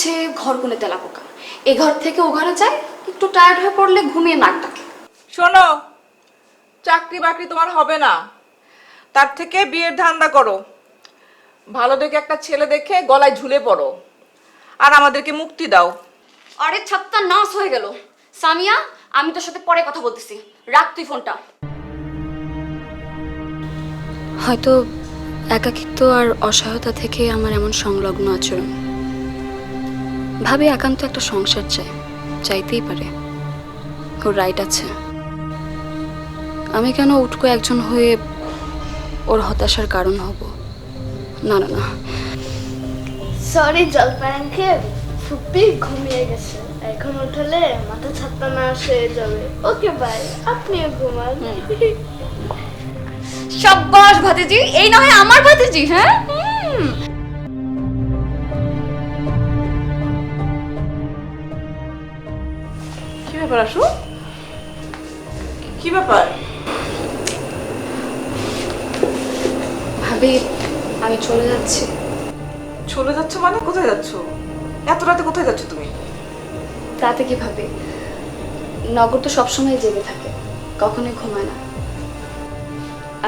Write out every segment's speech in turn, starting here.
হচ্ছে ঘর কোণে তেলা পোকা, এ ঘর থেকে ও ঘরে যায়, একটু টায়ার্ড হয়ে পড়লে ঘুমিয়ে নাক ডাকে। শোনো, চাকরি বাকরি তোমার হবে না, তার থেকে বিয়ের ধান্দা করো। ভালো দেখে একটা ছেলে দেখে গলায় ঝুলে পড়ো, আর আমাদেরকে মুক্তি দাও। আরে ছাত্তা নাশ হয়ে গেল। সামিয়া, আমি তোর সাথে পরে কথা বলতেছি, রাখ তুই ফোনটা। হয়তো একাকিত্ব আর অসহায়তা থেকে আমার এমন সংলগ্ন আচরণ। ভাবি একান্ত একটা সংসার চাই, চাইতেই পারে, ওর রাইট আছে। আমি কেন উটকো একজন হয়ে ওর হতাশার কারণ হব? না না না। সরি জলপাই আঙ্কেল, ফুপি ঘুমিয়ে গেছে, এখন উঠলে মাথা ছাত্তা না হয়ে যাবে। ওকে বাই, আপনিও ঘুমান। সাব্বাস ভাতিজি, এই না হয় আমার ভাতিজি। হ্যাঁ, কি ব্যাপার আসু? কি ব্যাপার? ভাবি, আমি চলে যাচ্ছি। চলে যাচ্ছ মানে? কোথায় যাচ্ছ? এত রাতে কোথায় যাচ্ছ তুমি? তাতে কি ভাবে, নগর তো সবসময় জেগে থাকে, কখনোই ঘুমায় না।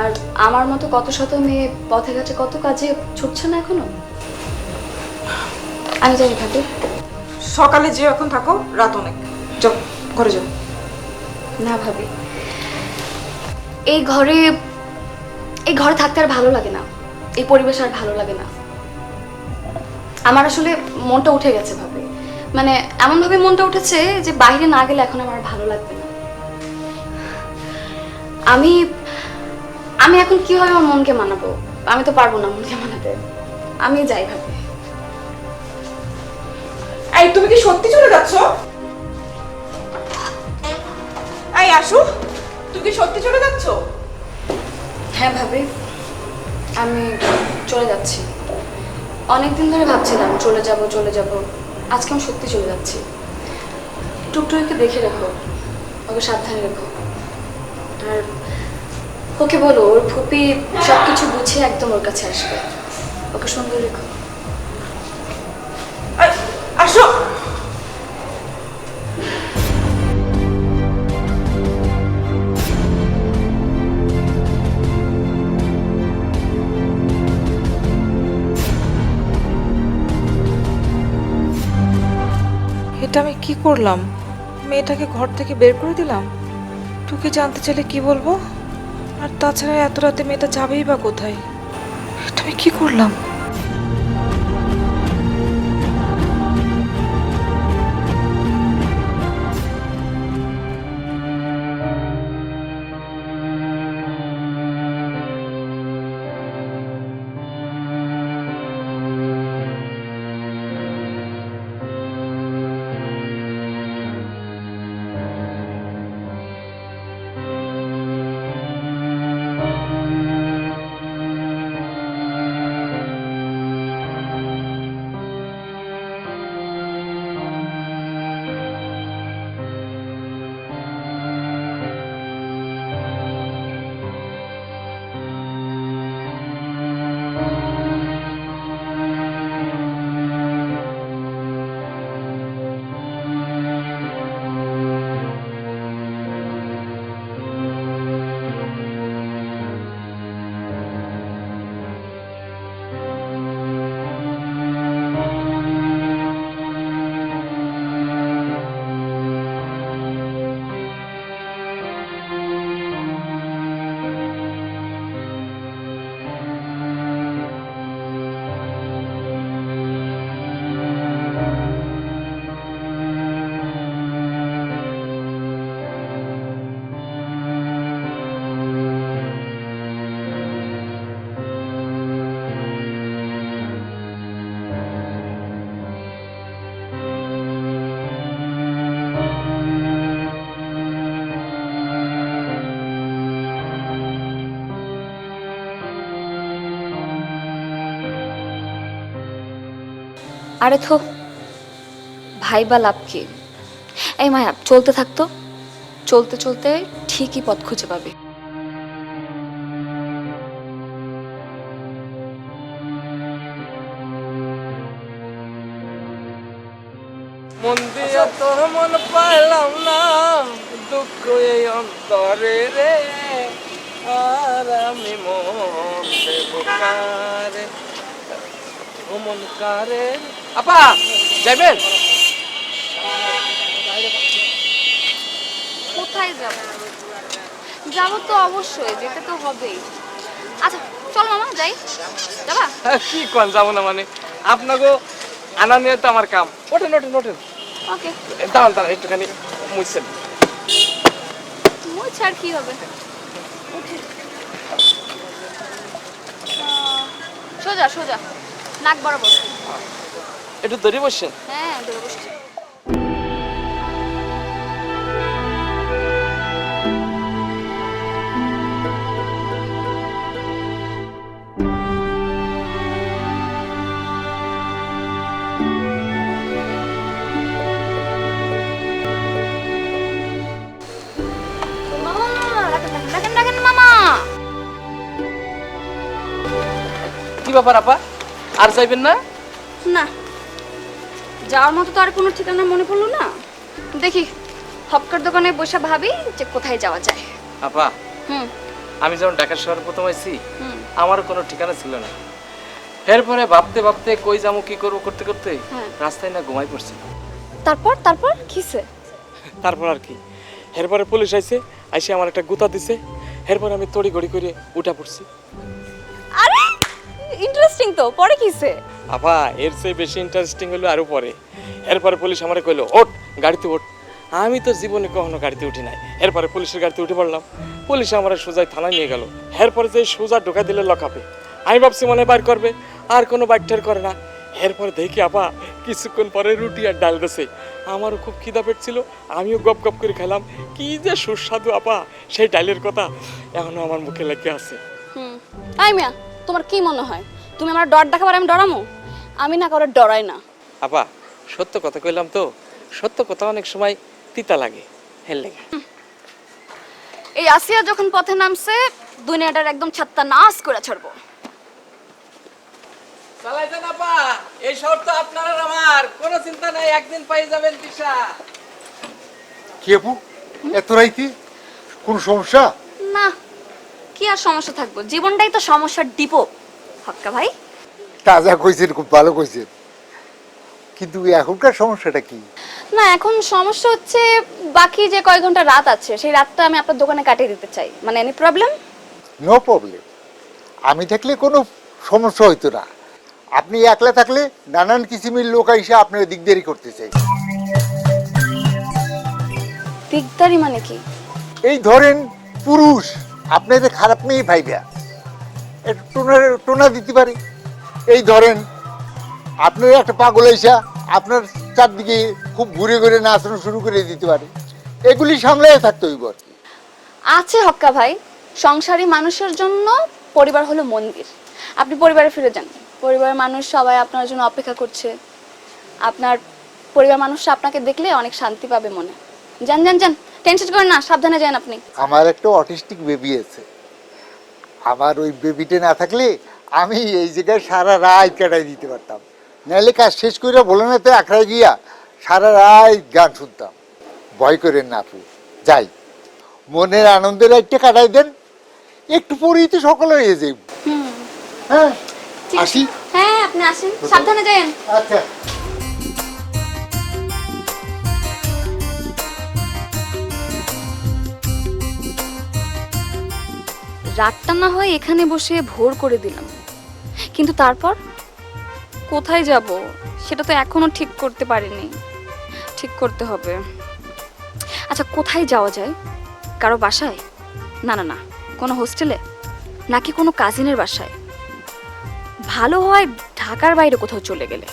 আর আমার মতো কত শত মেয়ে পথে ঘাটে কত কাজে ছুটছে না এখনো। আমি জানি ভাবি। সকালে যেও, এখন থাকো, রাত অনেক। যাও, ঘরে যাও। না ভাবি, এই ঘরে এই ঘরে থাকতে আর ভালো লাগে না, এই পরিবেশ আর ভালো লাগে না। আমার আসলে মনটা উঠে গেছে ভাবে, মানে এমনভাবে মনটা উঠেছে যে বাইরে না গেলে এখন আমার ভালো লাগবে না। আমি আমি এখন কিভাবে আমার মনকে মানাবো? আমি তো পারবো না মনকে মানাতে। আমি যাই ভাবি। এই, তুমি কি সত্যি চলে যাচ্ছ? এই আসু, তুমি কি সত্যি চলে যাচ্ছ? হ্যাঁ ভাবি, আমি চলে যাচ্ছি। অনেকদিন ধরে ভাবছিলাম চলে যাব চলে যাব, আজকে আমি সত্যি চলে যাচ্ছি। টুকটুকিকে দেখে রেখো, ওকে সাবধানে রেখো। আর ওকে বলো ওর ফুপি সবকিছু বুঝিয়ে একদম ওর কাছে আসবে, ওকে সুন্দর রেখো। এই, আসো। এটা আমি কি করলাম? মেয়েটাকে ঘর থেকে বের করে দিলাম। টুকি জানতে চাইলে কি বলবো? আর তাছাড়া এত রাতে মেয়েটা যাবেই বা কোথায়? এটা আমি কি করলাম? আরে থো, ভাই বা লাভ কি? এই মায়া, চলতে থাকতো, চলতে চলতে ঠিকই পথ খুঁজে পাবে। মন দিয়ে তোর মন পাইলাম না, দুঃখ এই অন্তরে রে, আর আমি মন দেব কারে, ও মন কারে। আপা যাইবেন? কোথায় যাব? যাব তো অবশ্যই, যেতে তো হবেই। আচ্ছা চল মামা যাই। যাবা? কি কোন যাবো না মানে, আপনাকে আনা নিয়ে তো আমার কাম। ওঠেন ওঠেন ওঠেন, ওকে। দাঁড়ান দাঁড়ান একটুখানি মুছছেন। মুছ আর কি হবে, উঠি। সোজা সোজা, নাক বরাবর। একটু দড়ি বসছেন। হ্যাঁ ধরে বসছি। মামা, রাখেন রাখেন রাখেন রাখেন মামা। কি ব্যাপার আপা, আর যাইবেন না? না, যাওয়ার মতো তো আর কোনো ঠিকানা মনে পড়লো না। দেখি হপকার দোকানে বসে ভাবি যে কোথায় যাওয়া যায়। আপা হুম আমি যখন ঢাকা শহরে প্রথম আইছি, হুম। আমারও কোনো ঠিকানা ছিল না। এরপরে ভাবতে ভাবতে কই যাবো কি করবো করতে করতে হ্যাঁ। রাস্তায় না ঘুমাই পড়ছি। তারপর তারপর কিসে? তারপর আর কি, এরপরে পুলিশ আইছে, আইসে আমার একটা গুতা দিছে। এরপরে আমি তড়ি ঘড়ি করে উঠা পড়ছি। আরে ইন্টারেস্টিং তো, পরে কিসে? আপা এর চেয়ে বেশি ইন্টারেস্টিং হলো আরো পরে। এরপরে পুলিশ আমারে কইলো ওঠ গাড়িতে ওঠ। আমি তো জীবনে কখনো গাড়িতে উঠি নাই। এরপরে পুলিশের গাড়িতে উঠে পড়লাম। পুলিশ আমার সোজাই থানায় নিয়ে গেল। এরপরে যে সোজা ঢোকা দিলে লকআপে। আমি ভাবছি মনে হয় বাইর করবে, আর কোনো বাইকটার করে না। এরপরে দেখি আপা কিছুক্ষণ পরে রুটি আর ডাল দিছে। আমারও খুব খিদা পেট ছিল, আমিও গপ গপ করে খেলাম। কি যে সুস্বাদু আপা, সেই ডালের কথা এখনো আমার মুখে লেগে আছে। আই মিয়া, তোমার কি মনে হয় তুমি আমার ডর দেখাবার আমি ডরামো? আমি না কারো ডরাই না। আপা সত্য কথা কইলাম তো, সত্য কথা অনেক সময় তিতা লাগে, হেল লাগে। এই আসিয়া যখন পথে নামছে, দুনিয়াটার একদম ছাত্তা নাশ করে ছাড়বো। চালাইছেন আপা, এই শহর তো আপনার আর আমার, কোনো চিন্তা নাই, একদিন পাই যাবেন দিশা। কি আপু এত রাইতে কোন সমস্যা? না, কি আর সমস্যা থাকবো, জীবনটাই তো সমস্যার ডিপো। হক্কা ভাই তাজা কইছেন, খুব ভালো কইছেন, কিন্তু এখনকার সমস্যাটা কি? না, এখন সমস্যা হচ্ছে বাকি যে কয়েক ঘন্টা রাত আছে সেই রাতটা আমি আপনার দোকানে কাটিয়ে দিতে চাই। মানে এনি প্রবলেম? নো প্রবলেম, আমি থাকলে কোনো সমস্যা হইতো না। আপনি একলা থাকলে নানান কিসিমের লোক এসে আপনার দিকদারি করতে চাই। দিকদারি মানে কি? এই ধরেন পুরুষ আপনাদের খারাপ মেয়ে ভাইবা একটু টোনা দিতে পারে। এই ধরেন আপনার একটা পাগল এসা আপনার চারদিকে খুব ঘুরে ঘুরে নাচানো শুরু করে দিতে পারে। এগুলি সামলাই থাকতে হইব আর কি। আছে হক্কা ভাই, সংসারী মানুষের জন্য পরিবার হলো মন্দির। আপনি পরিবারে ফিরে যান, পরিবারের মানুষ সবাই আপনার জন্য অপেক্ষা করছে। আপনার পরিবার মানুষরা আপনাকে দেখলে অনেক শান্তি পাবে মনে। যান যান যান, টেনশন করেন না, সাবধানে যান আপনি। আমার একটা অটিস্টিক বেবি আছে, আমার ওই বেবিটা না থাকলে আমি এই জায়গায় সারা রাত কাটাই দিতে পারতাম। নাহলে কাজ শেষ করে বলে না তো আখড়ায় গিয়া সারা রাত গান শুনতাম। ভয় করেন না আপু, যাই, মনের আনন্দের একটা কাটাই দেন, একটু পরেই তো সকাল হয়ে যাই। হ্যাঁ ঠিক আছে। আসি। হ্যাঁ আপনি আসেন, সাবধানে যান। আচ্ছা। রাতটা না হয় এখানে বসে ভোর করে দিলাম, কিন্তু তারপর কোথায় যাব সেটা তো এখনো ঠিক করতে পারিনি। ঠিক করতে হবে। আচ্ছা কোথায় যাওয়া যায়? কারো বাসায়? না না না, কোনো হোস্টেলে, নাকি কোনো কাজিনের বাসায়? ভালো হয় ঢাকার বাইরে কোথাও চলে গেলে।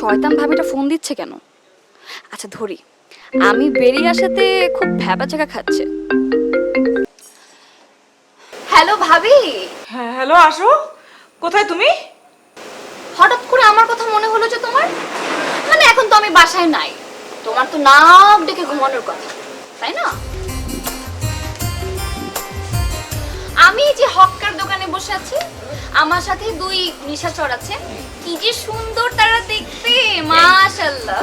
শয়তান ভাবিটা ফোন দিচ্ছে কেন? আচ্ছা ধরি, আমি বেরিয়ে আসাতে খুব ভ্যাবা জায়গা খাচ্ছে। হ্যালো ভাবি। হ্যাঁ হ্যালো, আসো। কোথায় তুমি? হঠাৎ করে আমার কথা মনে হলো যে তোমার, মানে এখন তো আমি বাসায় নাই, তোমার তো নাক ডেকে ঘুমানোর কথা, তাই না? আমি যে হক্কার দোকানে বসে আছি, আমার সাথে দুই নিশাচর আছে, কি যে সুন্দর তারা দেখতে, মাশাআল্লাহ।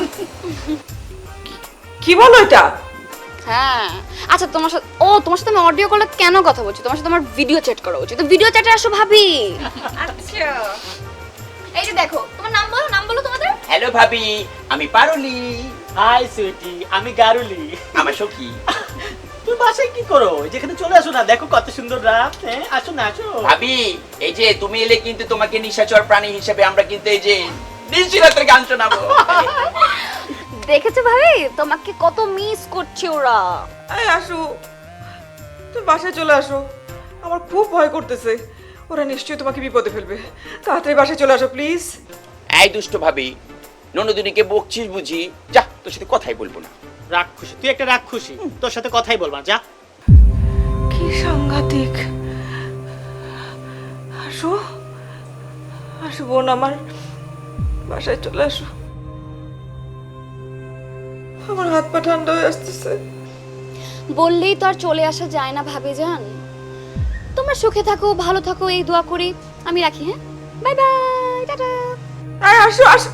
কি বলো এটা? হ্যাঁ আচ্ছা, তোমার সাথে আমি অডিও কলে কেন কথা বলছি? তোমার সাথে আমার ভিডিও চ্যাট করা উচিত, তো ভিডিও চ্যাটে আসো ভাবি। আচ্ছা এই যে দেখো, তোমার নাম বলো তোমাদের। হ্যালো ভাবি, আমি পারুলি। হাই সুইটি, আমি গারুলি। আমার সখী। তুই বাসায় কি করো? যেখানে চলে আসো না, দেখো কত সুন্দর রাত। হ্যাঁ আসো না, আসো। ভাবি, এই যে তুমি এলে কিন্তু তোমাকে নিশাচর প্রাণী হিসেবে আমরা কিন্তু এই যে নিশ্চিরাতের গান শোনাবো। দেখেছো ভাবি, তোমাকে কত মিস করছে ওরা। এই আসো, তুমি বাসায় চলে আসো, আমার খুব ভয় করতেছে। ওরা নিশ্চয়ই তোমাকে বিপদে ফেলবে। তাড়াতাড়ি বাসায় চলে আসো প্লিজ। এই দুষ্ট ভাবি, ননদিনীকে বকছিস বুঝি? যা, তোর সাথে কথাই বলবো না। রাক্ষসী, তুই একটা রাক্ষসী, তোর সাথে কথাই বলবা, যা। কি সাংঘাতিক। আসো আসো বোন আমার, বাসায় চলে আসো। আমার হাত পা ঠান্ডা হয়ে আসতেছে। বললেই তো আর চলে আসা যায় না ভাবি জান। তোমরা সুখে থাকো, ভালো থাকো, এই দোয়া করি। আমি রাখি, হ্যাঁ, বাই বাই, টাটা। এই আসো আসো।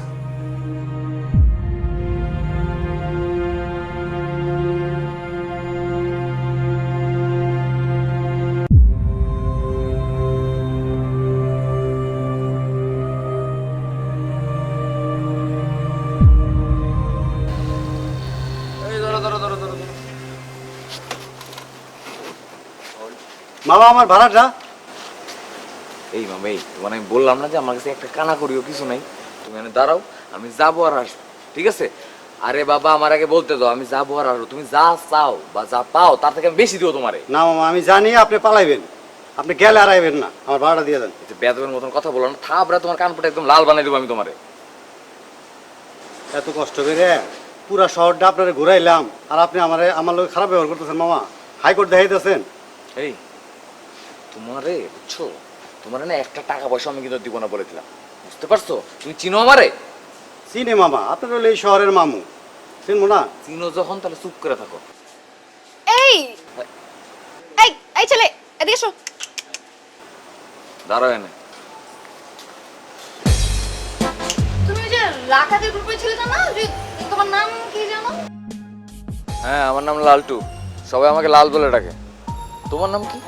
মামা আমার ভাড়াটা। এই মামা, এই তোমার আমি বললাম না যে আমার কাছে একটা কানা করিও কিছু নাই, তুমি এখানে দাঁড়াও, আমি যাবো আর আসবো, ঠিক আছে? আরে বাবা, আমার আগে বলতে দাও, আমি যাবো আর আসবো, তুমি যা চাও বা যা পাও তার থেকে আমি বেশি দিও তোমারে। না মামা, আমি জানি আপনি পালাইবেন, আপনি গেলে আর আইবেন না, আমার ভাড়াটা দিয়ে দেন। এটা বেদবের মতন কথা বলো না, থাপড়া তোমার কানপটা একদম লাল বানাই দেবো আমি তোমারে। এত কষ্ট করে পুরা শহরটা আপনারা ঘুরাইলাম, আর আপনি আমার লোক খারাপ ব্যবহার করতেছেন মামা, হাইকোর্ট দেখাইতেছেন। এই তোমারে বুঝছো, তোমার না একটা টাকা পয়সা আমি কিন্তু দিব না বলে দিলাম, বুঝতে পারছো? তুমি চিনো আমারে? চিনে মামা, আপনার হলো এই শহরের মামু, চিনবো না? চিনো যখন তাহলে চুপ করে থাকো। এই এই এই ছেলে, এদিকে এসো। দাঁড়াও এনে। তুমি ওই যে রাকাতের গ্রুপে ছিলে না, যে তোমার নাম কি জানো? হ্যাঁ, আমার নাম লালটু, সবাই আমাকে লাল বলে ডাকে। তোমার নাম কি?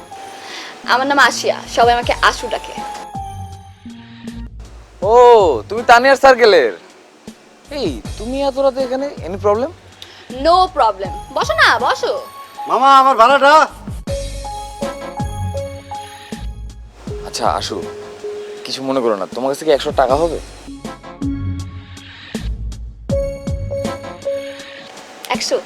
আমার নাম আশিয়া, সবাই আমাকে আশু ডাকে। ও, তুমি তানিয়ার সার্কেলের। এই তুমি এত রাতে এখানে, এনি প্রবলেম? নো প্রবলেম, বসো না, বসো। মামা আমার ভাড়াটা। আচ্ছা আসু, কিছু মনে করো না, তোমার কাছে কি 100 টাকা হবে? 100?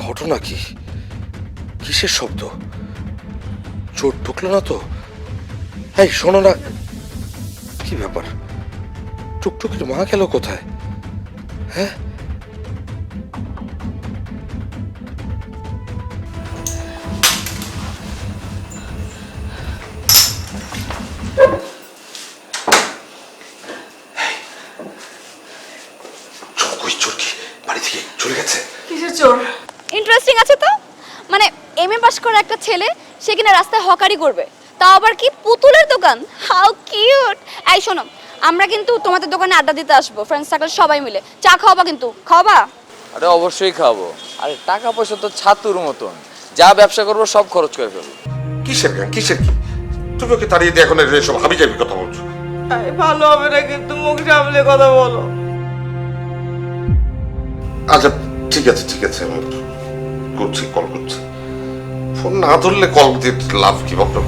ঘটনা কি? কিসের শব্দ? চোট ঢুকলো না তো? এই শোনো না, কি ব্যাপার? টুকটুকির মা গেল কোথায়? হ্যাঁ, চোর কি বাড়ি থেকে চলে গেছে? কিসের চোর? ইন্টারেস্টিং আছে তো। মানে এমএ পাস করা একটা ছেলে, সে কিনা রাস্তায় হকারি করবে, তাও আবার কি পুতুলের দোকান। How cute. এই শোনো, আমরা কিন্তু তোমাদের দোকানে আড্ডা দিতে আসবো, ফ্রেন্ডস সার্কেল সবাই মিলে। চা খাওয়াবা কিন্তু, খাওয়াবা? আরে অবশ্যই খাবো। আরে টাকা পয়সা তো ছাতুর মতন, যা ব্যবসা করবো সব খরচ করে ফেলবো। কিসের গান, কিসের কি? তুমি ওকে তাড়িয়ে দিয়ে এখন এসব হাবি যাবি কথা বলছো? এই ভালো হবে না কিন্তু, মুখ সামলে কথা বলো। আচ্ছা ঠিক আছে ঠিক আছে, আমি করছি, কল করছি। ফোন না ধরলে কল দিয়ে লাভ কি বাবা?